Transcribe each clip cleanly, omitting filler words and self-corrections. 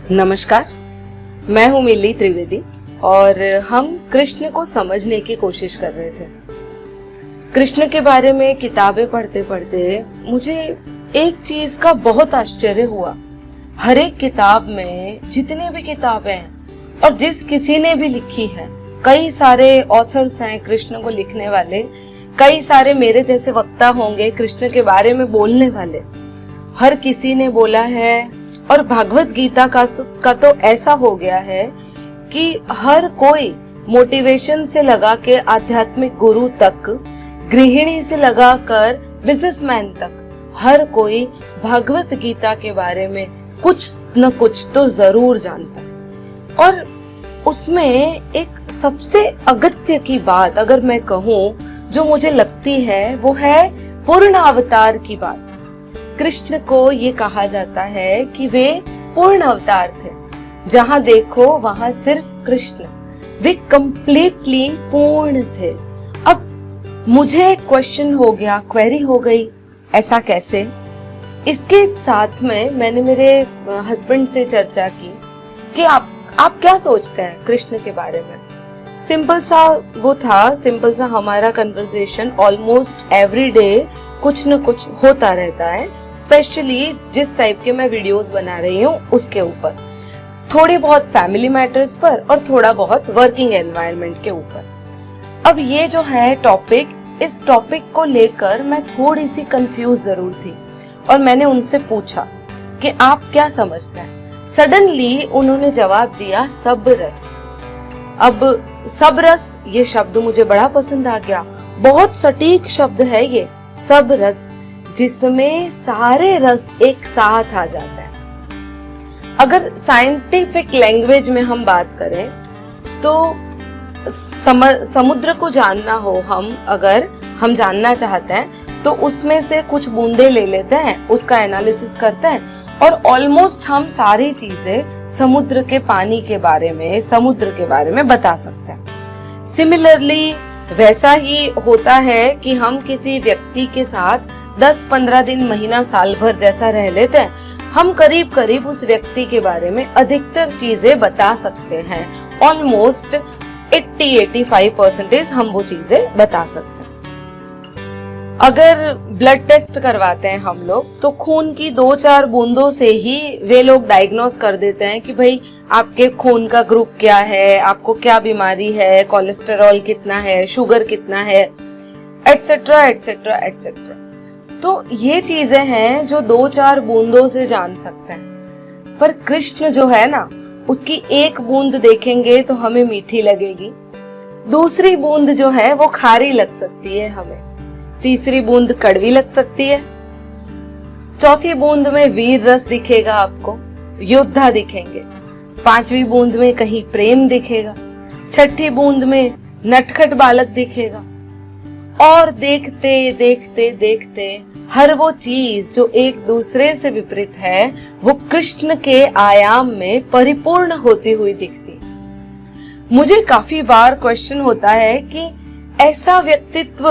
नमस्कार, मैं हूँ मिली त्रिवेदी और हम कृष्ण को समझने की कोशिश कर रहे थे। कृष्ण के बारे में किताबें पढ़ते पढ़ते मुझे एक चीज का बहुत आश्चर्य हुआ। हर एक किताब में जितने भी किताबें हैं और जिस किसी ने भी लिखी है, कई सारे ऑथर्स हैं कृष्ण को लिखने वाले, कई सारे मेरे जैसे वक्ता होंगे कृष्ण के बारे में बोलने वाले। हर किसी ने बोला है और भागवत गीता का तो ऐसा हो गया है कि हर कोई मोटिवेशन से लगा के आध्यात्मिक गुरु तक, गृहिणी से लगाकर बिजनेसमैन तक, हर कोई भागवत गीता के बारे में कुछ न कुछ तो जरूर जानता है। और उसमें एक सबसे अगत्य की बात अगर मैं कहूँ जो मुझे लगती है वो है पूर्ण अवतार की बात। कृष्ण को ये कहा जाता है कि वे पूर्ण अवतार थे। जहां देखो वहां सिर्फ कृष्ण, वे कंप्लीटली पूर्ण थे। अब मुझे क्वेश्चन हो गया, क्वेरी हो गई, ऐसा कैसे? इसके साथ में मैंने मेरे हस्बैंड से चर्चा की कि आप क्या सोचते हैं कृष्ण के बारे में। सिंपल सा हमारा कन्वर्सेशन ऑलमोस्ट एवरी डे कुछ न कुछ होता रहता है, स्पेशली जिस टाइप के मैं वीडियोस बना रही हूँ उसके ऊपर, थोड़ी बहुत फैमिली मैटर्स पर और थोड़ा बहुत वर्किंग एनवायरनमेंट के ऊपर। अब ये जो है टॉपिक, इस टॉपिक को लेकर मैं थोड़ी सी कंफ्यूज जरूर थी और मैंने उनसे पूछा कि आप क्या समझते हैं। सडनली उन्होंने जवाब दिया सब रस। अब सब रस ये शब्द मुझे बड़ा पसंद आ गया, बहुत सटीक शब्द है ये सब रस, जिसमें सारे रस एक साथ आ जाता है। अगर साइंटिफिक लैंग्वेज में हम बात करें तो समुद्र को जानना हो, अगर हम जानना चाहते हैं तो उसमें से कुछ बूंदे ले लेते हैं, उसका एनालिसिस करते हैं और ऑलमोस्ट हम सारी चीजें समुद्र के पानी के बारे में, समुद्र के बारे में बता सकते हैं। सिमिलरली वैसा ही होता है कि हम किसी व्यक्ति के साथ 10-15 दिन, महीना, साल भर जैसा रह लेते हैं, हम करीब करीब उस व्यक्ति के बारे में अधिकतर चीजें बता सकते हैं। ऑलमोस्ट 80-85% हम वो चीजें बता सकते हैं। अगर ब्लड टेस्ट करवाते हैं हम लोग तो खून की 2-4 बूंदों से ही वे लोग डायग्नोस कर देते हैं कि भाई आपके खून का ग्रुप क्या है, आपको क्या बीमारी है, कोलेस्टेरॉल कितना है, शुगर कितना है, एटसेट्रा एटसेट्रा एटसेट्रा। तो ये चीजें हैं जो 2-4 बूंदों से जान सकते हैं। पर कृष्ण जो है ना, उसकी एक बूंद देखेंगे तो हमें मीठी लगेगी, दूसरी बूंद जो है वो खारी लग सकती है हमें, तीसरी बूंद कड़वी लग सकती है, चौथी बूंद में वीर रस दिखेगा आपको, योद्धा दिखेंगे, पांचवी बूंद में कहीं प्रेम दिखेगा, छठी बूंद में नटखट बालक दिखेगा। और देखते देखते देखते हर वो चीज जो एक दूसरे से विपरीत है वो कृष्ण के आयाम में परिपूर्ण होती हुई दिखती है। मुझे काफी बार क्वेश्चन होता है कि ऐसा व्यक्तित्व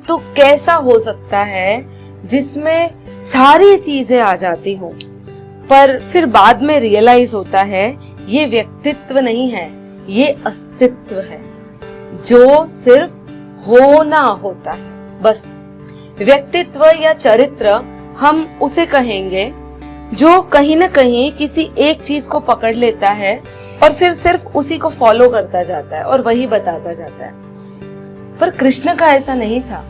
तो कैसा हो सकता है जिसमें सारी चीजें आ जाती हो, पर फिर बाद में रियलाइज होता है ये व्यक्तित्व नहीं है, ये अस्तित्व है जो सिर्फ होना होता है। बस व्यक्तित्व या चरित्र हम उसे कहेंगे जो कहीं ना कहीं किसी एक चीज को पकड़ लेता है और फिर सिर्फ उसी को फॉलो करता जाता है और वही बताता जाता है। पर कृष्ण का ऐसा नहीं था।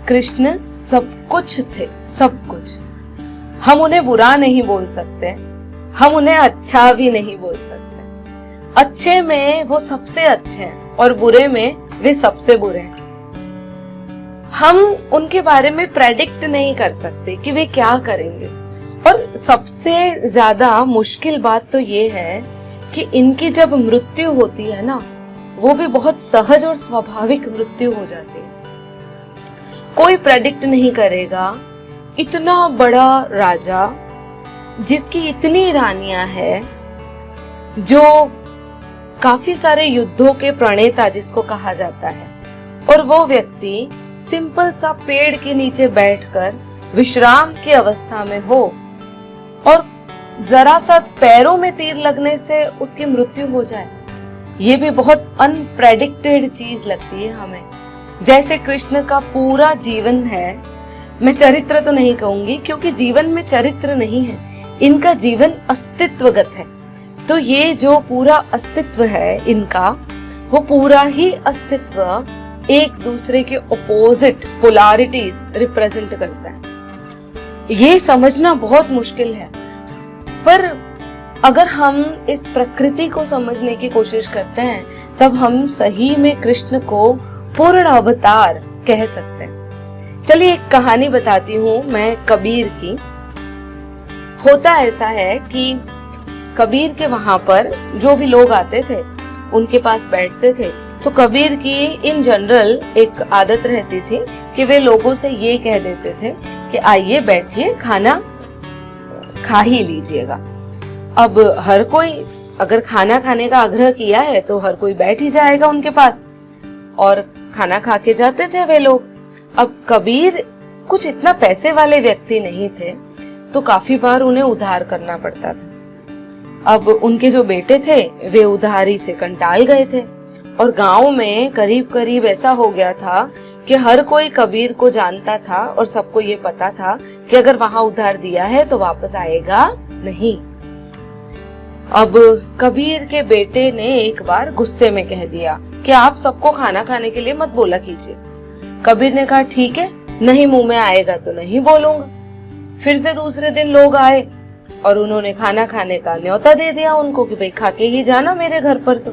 कृष्ण सब कुछ थे, सब कुछ। हम उन्हें बुरा नहीं बोल सकते, हम उन्हें अच्छा भी नहीं बोल सकते। अच्छे में वो सबसे अच्छे हैं और बुरे में वे सबसे बुरे हैं। हम उनके बारे में प्रेडिक्ट नहीं कर सकते कि वे क्या करेंगे। और सबसे ज्यादा मुश्किल बात तो ये है कि इनकी जब मृत्यु होती है ना, वो भी बहुत सहज और स्वाभाविक मृत्यु हो जाती है। कोई प्रेडिक्ट नहीं करेगा। इतना बड़ा राजा जिसकी इतनी रानियां हैं, जो काफी सारे युद्धों के प्रणेता जिसको कहा जाता है, और वो व्यक्ति सिंपल सा पेड़ के नीचे बैठकर विश्राम की अवस्था में हो और जरा सा पैरों में तीर लगने से उसकी मृत्यु हो जाए, ये भी बहुत अनप्रेडिक्टेड चीज लगती है हमें। जैसे कृष्ण का पूरा जीवन है, मैं चरित्र तो नहीं कहूंगी क्योंकि जीवन में चरित्र नहीं है, इनका जीवन अस्तित्वगत है। तो ये जो पूरा अस्तित्व है इनका, वो पूरा ही अस्तित्व एक दूसरे के ऑपोजिट पोलैरिटीज रिप्रेजेंट करता है। ये समझना बहुत मुश्किल है, पर अगर हम इस प्रकृति को समझने की कोशिश करते हैं तब हम सही में कृष्ण को पूर्ण अवतार कह सकते हैं। चलिए एक कहानी बताती हूँ मैं कबीर की। होता ऐसा है कि कबीर के वहां पर जो भी लोग आते थे उनके पास बैठते थे, तो कबीर की इन जनरल एक आदत रहती थी कि वे लोगों से ये कह देते थे कि आइए बैठिए, खाना खा ही लीजिएगा। अब हर कोई अगर खाना खाने का आग्रह किया है तो हर कोई बैठ ही जाएगा उनके पास, और खाना खा के जाते थे वे लोग। अब कबीर कुछ इतना पैसे वाले व्यक्ति नहीं थे, तो काफी बार उन्हें उधार करना पड़ता था। अब उनके जो बेटे थे वे उधारी से कंटाल गए थे, और गांव में करीब करीब ऐसा हो गया था कि हर कोई कबीर को जानता था और सबको ये पता था कि अगर वहां उधार दिया है तो वापस आएगा नहीं। अब कबीर के बेटे ने एक बार गुस्से में कह दिया कि आप सबको खाना खाने के लिए मत बोला कीजिए। कबीर ने कहा ठीक है, नहीं मुंह में आएगा तो नहीं बोलूंगा। फिर से दूसरे दिन लोग आए और उन्होंने खाना खाने का न्योता दे दिया उनको कि भाई खा के ही जाना मेरे घर पर। तो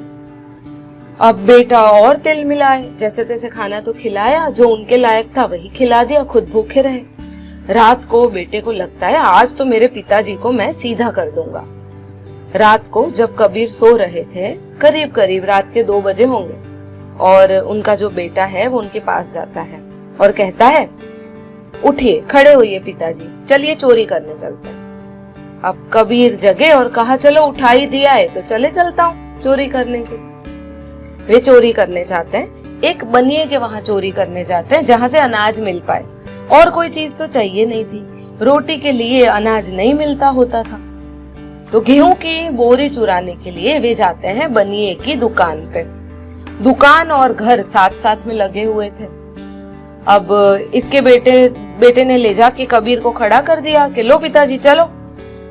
अब बेटा और तिल मिलाए, जैसे तैसे खाना तो खिलाया, जो उनके लायक था वही खिला दिया, खुद भूखे रहे। रात को बेटे को लगता है आज तो मेरे पिताजी को मैं सीधा कर दूंगा। रात को जब कबीर सो रहे थे, करीब करीब रात के 2 बजे होंगे, और उनका जो बेटा है वो उनके पास जाता है और कहता है उठिए, खड़े होइए पिताजी, चलिए चोरी करने चलते हैं। अब कबीर जगे और कहा चलो उठा ही दिया है तो चले चलता हूँ चोरी करने के। वे चोरी करने जाते हैं, एक बनिए के वहां चोरी करने जाते हैं जहां से अनाज मिल पाए, और कोई चीज तो चाहिए नहीं थी, रोटी के लिए अनाज नहीं मिलता होता था। तो गेहूं की बोरी चुराने के लिए वे जाते हैं बनिए की दुकान पे। दुकान और घर साथ साथ में लगे हुए थे। अब इसके बेटे ने ले जाके कबीर को खड़ा कर दिया कि लो पिताजी चलो।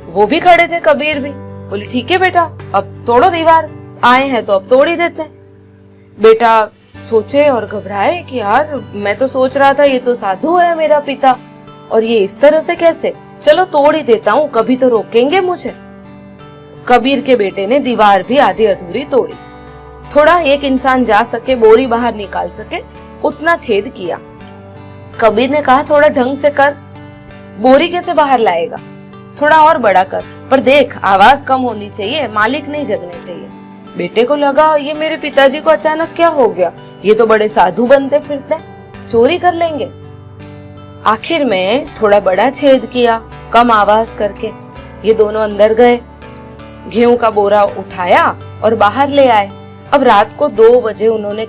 वो भी खड़े थे, कबीर भी। बोले ठीक है बेटा, अब तोड़ो दीवार, आए हैं तो अब तोड़ ही देते हैं। बेटा सोचे और घबराए कि यार मैं तो सोच रहा था ये तो साधु है मेरा पिता, और ये इस तरह से कैसे, चलो तोड़ ही देता हूँ, कभी तो रोकेंगे मुझे। कबीर के बेटे ने दीवार भी आधी अधूरी तोड़ी, थोड़ा एक इंसान जा सके, बोरी बाहर निकाल सके उतना छेद किया। कबीर ने कहा थोड़ा ढंग से कर, बोरी कैसे बाहर लाएगा, थोड़ा और बड़ा कर, पर देख आवाज कम होनी चाहिए, मालिक नहीं जगने चाहिए। बेटे को लगा ये मेरे पिताजी को अचानक क्या हो गया, ये तो बड़े साधु बनते फिरते, चोरी कर लेंगे। आखिर में थोड़ा बड़ा छेद किया, कम आवाज करके। ये दोनों अंदर गए, गेहूं का बोरा उठाया और बाहर ले आए। अब रात को 2 बजे उन्होंने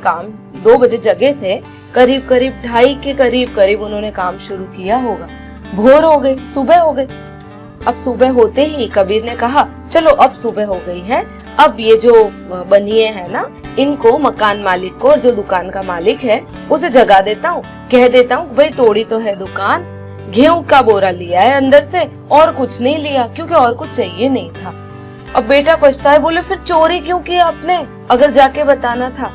2 बजे जगे थे, करीब करीब 2:30 के करीब उन्होंने काम शुरू किया होगा। भोर हो गई, सुबह हो गई। अब सुबह होते ही कबीर ने कहा चलो अब सुबह हो गई है, अब ये जो बनिए है ना, इनको मकान मालिक को, जो दुकान का मालिक है उसे जगा देता हूँ, कह देता हूँ भाई तोड़ी तो है दुकान, गेहूं का बोरा लिया है अंदर से, और कुछ नहीं लिया क्योंकि और कुछ चाहिए नहीं था। अब बेटा पछता है, बोले फिर चोरी क्यों किया आपने, अगर जाके बताना था।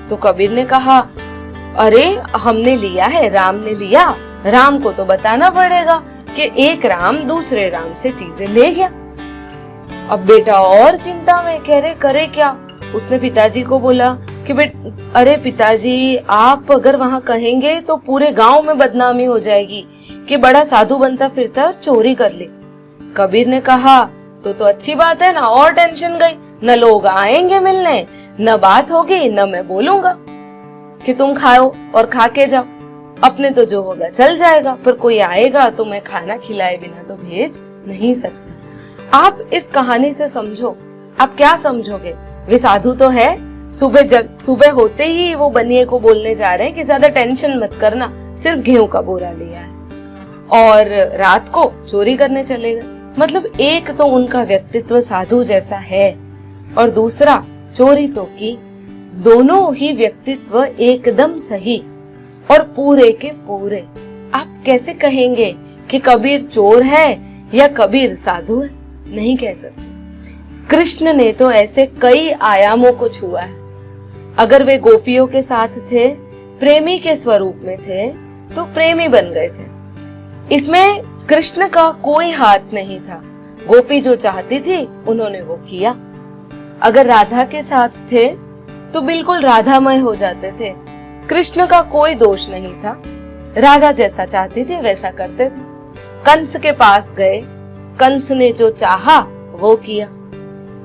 तो कबीर ने कहा अरे हमने लिया है, राम ने लिया, राम को तो बताना पड़ेगा कि एक राम दूसरे राम से चीजें ले गया। अब बेटा और चिंता में, कह रहे करे क्या। उसने पिताजी को बोला कि अरे पिताजी आप अगर वहां कहेंगे तो पूरे गांव में बदनामी हो जाएगी कि बड़ा साधु बनता फिरता है, चोरी कर ले। कबीर ने कहा तो अच्छी बात है ना, और टेंशन गई, न लोग आएंगे मिलने, न बात होगी, न मैं बोलूंगा कि तुम खाओ और खा के जाओ, अपने तो जो होगा चल जाएगा, पर कोई आएगा तो मैं खाना खिलाए बिना तो भेज नहीं सकता। आप इस कहानी से समझो, आप क्या समझोगे, वे साधु तो है, सुबह होते ही वो बनिए को बोलने जा रहे हैं कि ज्यादा टेंशन मत करना, सिर्फ गेहूं का बोरा लिया है, और रात को चोरी करने चले गए। मतलब एक तो उनका व्यक्तित्व साधु जैसा है और दूसरा चोरी तो की। दोनों ही व्यक्तित्व एकदम सही और पूरे के पूरे। आप कैसे कहेंगे कि कबीर चोर है या कबीर साधु है? नहीं कह सकते। कृष्ण ने तो ऐसे कई आयामों को छुआ है। अगर वे गोपियों के साथ थे, प्रेमी के स्वरूप में थे, तो प्रेमी बन गए थे। इसमें कृष्ण का कोई हाथ नहीं था। गोपी जो चाहती थी उन्होंने वो किया। अगर राधा के साथ थे तो बिल्कुल राधामय हो जाते थे। कृष्ण का कोई दोष नहीं था। राधा जैसा चाहती थी वैसा करते थे। कंस के पास गए, कंस ने जो चाहा वो किया।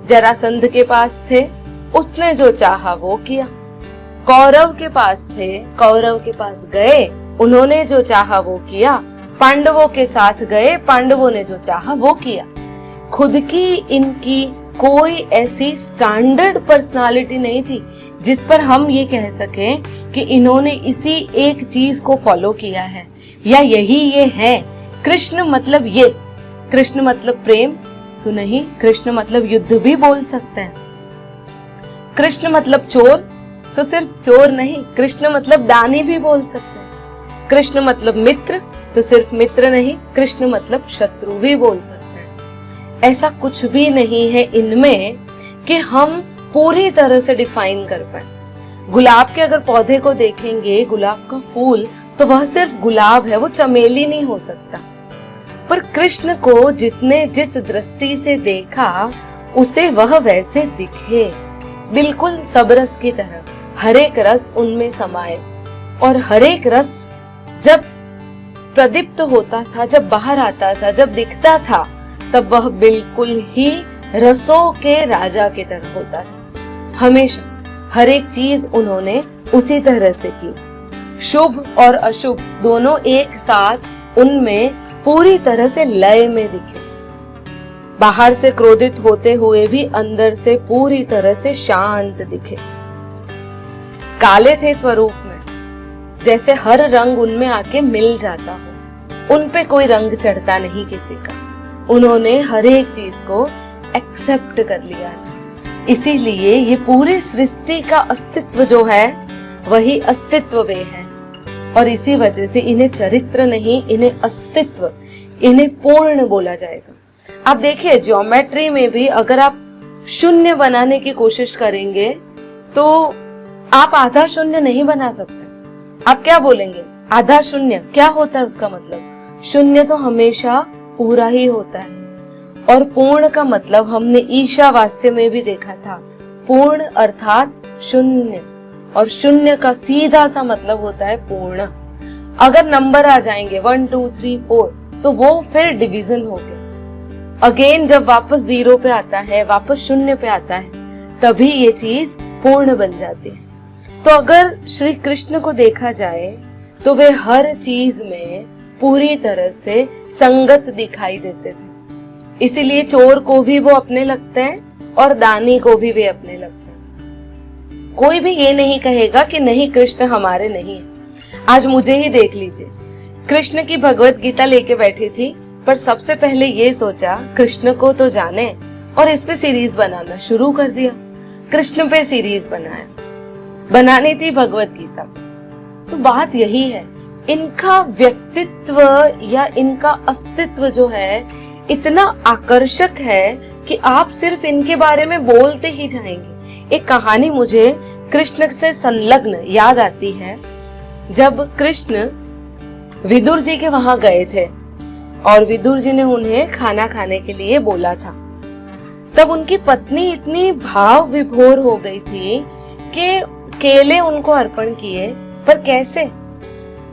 जरासंध के पास थे, उसने जो चाहा वो किया। कौरव के पास थे, कौरव के पास गए, उन्होंने जो चाहा वो किया। पांडवों के साथ गए, पांडवों ने जो चाहा वो किया। खुद की इनकी कोई ऐसी स्टैंडर्ड पर्सनालिटी नहीं थी जिस पर हम ये कह सकें कि इन्होंने इसी एक चीज को फॉलो किया है या यही ये है। कृष्ण मतलब ये, कृष्ण मतलब प्रेम तो नहीं, कृष्ण मतलब युद्ध भी बोल सकते हैं। कृष्ण मतलब चोर तो सिर्फ चोर नहीं, कृष्ण मतलब दानी भी बोल सकते हैं। कृष्ण मतलब मित्र तो सिर्फ मित्र नहीं, कृष्ण मतलब शत्रु भी बोल सकते हैं। ऐसा कुछ भी नहीं है इनमें कि हम पूरी तरह से डिफाइन कर पाए। गुलाब के अगर पौधे को देखेंगे, गुलाब का फूल, तो वह सिर्फ गुलाब है, वो चमेली नहीं हो सकता। पर कृष्ण को जिसने जिस दृष्टि से देखा उसे वह वैसे दिखे, बिल्कुल सब रस की तरह। हर एक रस उनमें समाये और हर एक रस जब प्रदीप्त होता था, जब बाहर आता था, जब दिखता था, तब वह बिल्कुल ही रसों के राजा की तरह होता था। हमेशा हर एक चीज उन्होंने उसी तरह से की। शुभ और अशुभ दोनों एक साथ उनमें पूरी तरह से लय में दिखे। बाहर से क्रोधित होते हुए भी अंदर से पूरी तरह से शांत दिखे। काले थे स्वरूप में, जैसे हर रंग उनमें आके मिल जाता हो। उन पे कोई रंग चढ़ता नहीं किसी का। उन्होंने हर एक चीज को एक्सेप्ट कर लिया था। इसीलिए ये पूरे सृष्टि का अस्तित्व जो है वही अस्तित्व वे हैं। और इसी वजह से इन्हें चरित्र नहीं, इन्हें अस्तित्व, इन्हें पूर्ण बोला जाएगा। आप देखिए ज्योमेट्री में भी अगर आप शून्य बनाने की कोशिश करेंगे तो आप आधा शून्य नहीं बना सकते। आप क्या बोलेंगे? आधा शून्य क्या होता है? उसका मतलब शून्य तो हमेशा पूरा ही होता है। और पूर्ण का मतलब हमने ईशावास्य में भी देखा था। पूर्ण अर्थात शून्य, और शून्य का सीधा सा मतलब होता है पूर्ण। अगर नंबर आ जाएंगे 1 2 3 4 तो वो फिर डिवीजन हो गया। अगेन जब वापस 0 पे आता है, वापस शून्य पे आता है, तभी ये चीज पूर्ण बन जाती है। तो अगर श्री कृष्ण को देखा जाए तो वे हर चीज में पूरी तरह से संगत दिखाई देते थे। इसीलिए चोर को भी वो अपने लगते हैं और दानी को भी वे अपने लगते हैं। कोई भी ये नहीं कहेगा कि नहीं कृष्ण हमारे नहीं है। आज मुझे ही देख लीजिए, कृष्ण की भगवत गीता लेके बैठी थी, पर सबसे पहले ये सोचा कृष्ण को तो जाने और इस पे सीरीज बनाना शुरू कर दिया। कृष्ण पे सीरीज बनानी थी भगवत गीता। तो बात यही है, इनका व्यक्तित्व या इनका अस्तित्व जो है इतना आकर्षक है कि आप सिर्फ इनके बारे में बोलते ही जाएंगे। एक कहानी मुझे कृष्ण से संलग्न याद आती है। जब कृष्ण विदुर जी के वहां गए थे और विदुर जी ने उन्हें खाना खाने के लिए बोला था, तब उनकी पत्नी इतनी भाव विभोर हो गई थी कि केले उनको अर्पण किए। पर कैसे?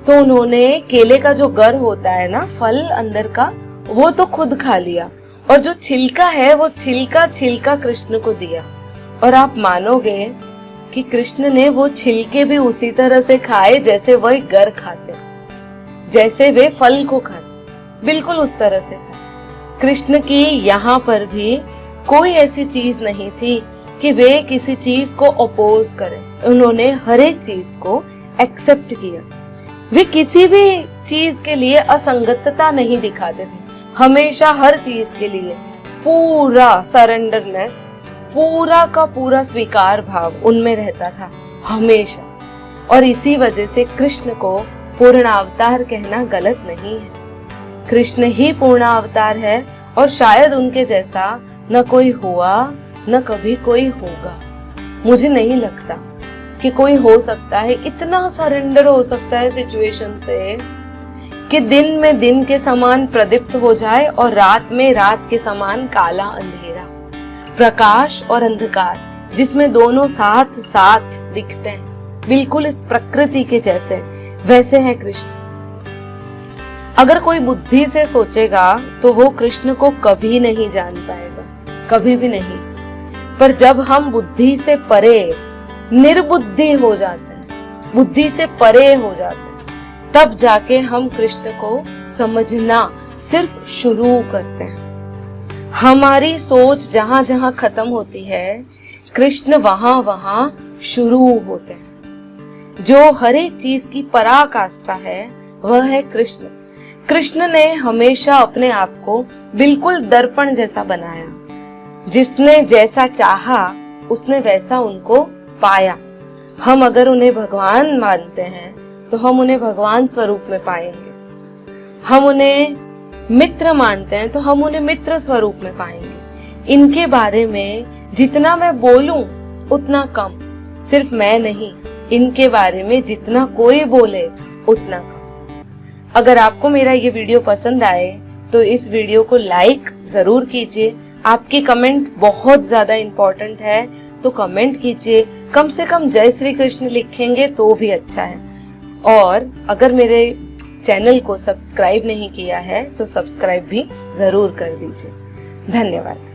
तो उन्होंने केले का जो गर होता है ना, फल अंदर का, वो तो खुद खा लिया और जो छिलका है वो छिलका कृष्ण को दिया। और आप मानोगे कि कृष्ण ने वो छिलके भी उसी तरह से खाए जैसे वह गर खाते, जैसे वे फल को खाते, बिल्कुल उस तरह से खाए। कृष्ण की यहाँ पर भी कोई ऐसी चीज नहीं थी कि वे किसी चीज को अपोज करें। उन्होंने हर एक चीज को एक्सेप्ट किया। वे किसी भी चीज के लिए असंगतता नहीं दिखाते थे। हमेशा हर चीज के लिए पूरा सरेंडरनेस, पूरा का पूरा स्वीकार भाव उनमें रहता था हमेशा। और इसी वजह से कृष्ण को पूर्ण अवतार कहना गलत नहीं है। कृष्ण ही पूर्ण अवतार है और शायद उनके जैसा न कोई हुआ न कभी कोई होगा। मुझे नहीं लगता कि कोई हो सकता है, इतना सरेंडर हो सकता है सिचुएशन से कि दिन में दिन के समान प्रदीप्त हो जाए और रात में रात के समान काला अंधेरा, प्रकाश और अंधकार जिसमें दोनों साथ साथ दिखते हैं, बिल्कुल इस प्रकृति के जैसे, वैसे हैं कृष्ण। अगर कोई बुद्धि से सोचेगा तो वो कृष्ण को कभी नहीं जान पाएगा, कभी भी नहीं। पर जब हम बुद्धि से परे निर्बुद्धि हो जाते हैं, बुद्धि से परे हो जाते हैं, तब जाके हम कृष्ण को समझना सिर्फ शुरू करते हैं। हमारी सोच जहां जहां खत्म होती है, कृष्ण वहां वहां शुरू होते हैं। जो हर एक चीज की पराकाष्ठा है वह है कृष्ण। कृष्ण ने हमेशा अपने आप को बिल्कुल दर्पण जैसा बनाया। जिसने जैसा चाहा उसने वैसा उनको पाया। हम अगर उन्हें भगवान मानते हैं तो हम उन्हें भगवान स्वरूप में पाएंगे। हम उन्हें मित्र मानते हैं तो हम उन्हें मित्र स्वरूप में पाएंगे। इनके बारे में जितना मैं बोलूं उतना कम, सिर्फ मैं नहीं, इनके बारे में जितना कोई बोले उतना कम। अगर आपको मेरा ये वीडियो पसंद आए तो इस वीडियो को लाइक जरूर कीजिए। आपकी कमेंट बहुत ज्यादा इम्पोर्टेंट है, तो कमेंट कीजिए। कम से कम जय श्री कृष्ण लिखेंगे तो भी अच्छा है। और अगर मेरे चैनल को सब्सक्राइब नहीं किया है तो सब्सक्राइब भी जरूर कर दीजिए। धन्यवाद।